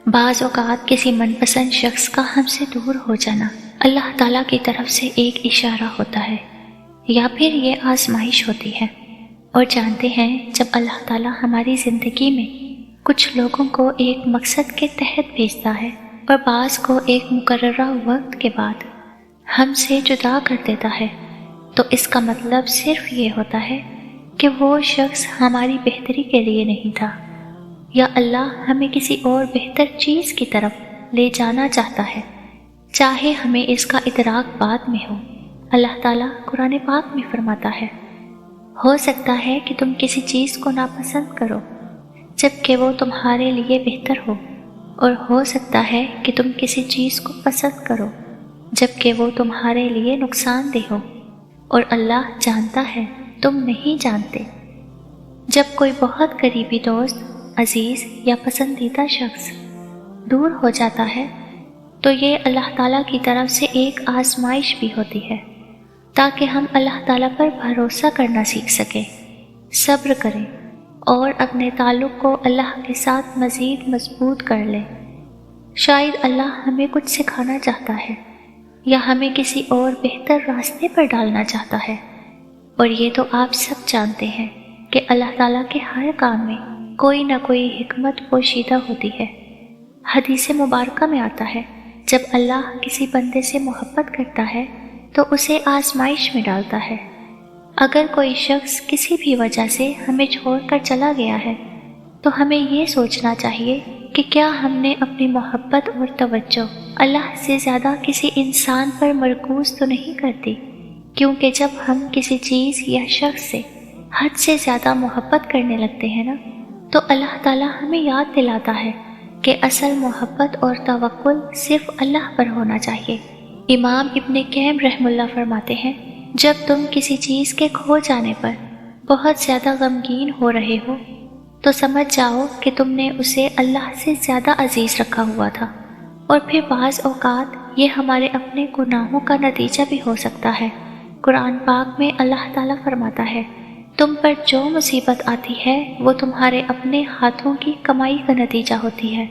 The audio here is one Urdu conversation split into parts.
بعض اوقات کسی من پسند شخص کا ہم سے دور ہو جانا اللہ تعالیٰ کی طرف سے ایک اشارہ ہوتا ہے، یا پھر یہ آزمائش ہوتی ہے۔ اور جانتے ہیں جب اللہ تعالیٰ ہماری زندگی میں کچھ لوگوں کو ایک مقصد کے تحت بھیجتا ہے اور بعض کو ایک مقررہ وقت کے بعد ہم سے جدا کر دیتا ہے، تو اس کا مطلب صرف یہ ہوتا ہے کہ وہ شخص ہماری بہتری کے لیے نہیں تھا، یا اللہ ہمیں کسی اور بہتر چیز کی طرف لے جانا چاہتا ہے، چاہے ہمیں اس کا ادراک بعد میں ہو۔ اللہ تعالیٰ قرآن پاک میں فرماتا ہے، ہو سکتا ہے کہ تم کسی چیز کو ناپسند کرو جبکہ وہ تمہارے لیے بہتر ہو، اور ہو سکتا ہے کہ تم کسی چیز کو پسند کرو جبکہ وہ تمہارے لیے نقصان دہ ہو، اور اللہ جانتا ہے تم نہیں جانتے۔ جب کوئی بہت قریبی دوست، عزیز یا پسندیدہ شخص دور ہو جاتا ہے تو یہ اللہ تعالیٰ کی طرف سے ایک آزمائش بھی ہوتی ہے، تاکہ ہم اللہ تعالیٰ پر بھروسہ کرنا سیکھ سکیں، صبر کریں اور اپنے تعلق کو اللہ کے ساتھ مزید مضبوط کر لیں۔ شاید اللہ ہمیں کچھ سکھانا چاہتا ہے یا ہمیں کسی اور بہتر راستے پر ڈالنا چاہتا ہے، اور یہ تو آپ سب جانتے ہیں کہ اللہ تعالیٰ کے ہر کام میں کوئی نہ کوئی حکمت پوشیدہ ہوتی ہے۔ حدیث مبارکہ میں آتا ہے، جب اللہ کسی بندے سے محبت کرتا ہے تو اسے آزمائش میں ڈالتا ہے۔ اگر کوئی شخص کسی بھی وجہ سے ہمیں چھوڑ کر چلا گیا ہے تو ہمیں یہ سوچنا چاہیے کہ کیا ہم نے اپنی محبت اور توجہ اللہ سے زیادہ کسی انسان پر مرکوز تو نہیں کرتی، کیونکہ جب ہم کسی چیز یا شخص سے حد سے زیادہ محبت کرنے لگتے ہیں نا، تو اللہ تعالیٰ ہمیں یاد دلاتا ہے کہ اصل محبت اور توکل صرف اللہ پر ہونا چاہیے۔ امام ابن قیم رحم اللہ فرماتے ہیں، جب تم کسی چیز کے کھو جانے پر بہت زیادہ غمگین ہو رہے ہو تو سمجھ جاؤ کہ تم نے اسے اللہ سے زیادہ عزیز رکھا ہوا تھا، اور پھر بعض اوقات یہ ہمارے اپنے گناہوں کا نتیجہ بھی ہو سکتا ہے۔ قرآن پاک میں اللہ تعالیٰ فرماتا ہے، تم پر جو مصیبت آتی ہے وہ تمہارے اپنے ہاتھوں کی کمائی کا نتیجہ ہوتی ہے،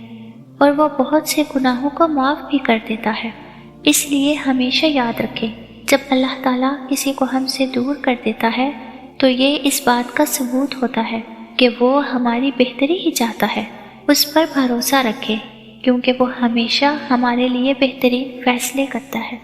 اور وہ بہت سے گناہوں کو معاف بھی کر دیتا ہے۔ اس لیے ہمیشہ یاد رکھیں، جب اللہ تعالیٰ کسی کو ہم سے دور کر دیتا ہے تو یہ اس بات کا ثبوت ہوتا ہے کہ وہ ہماری بہتری ہی چاہتا ہے۔ اس پر بھروسہ رکھیں، کیونکہ وہ ہمیشہ ہمارے لیے بہترین فیصلے کرتا ہے۔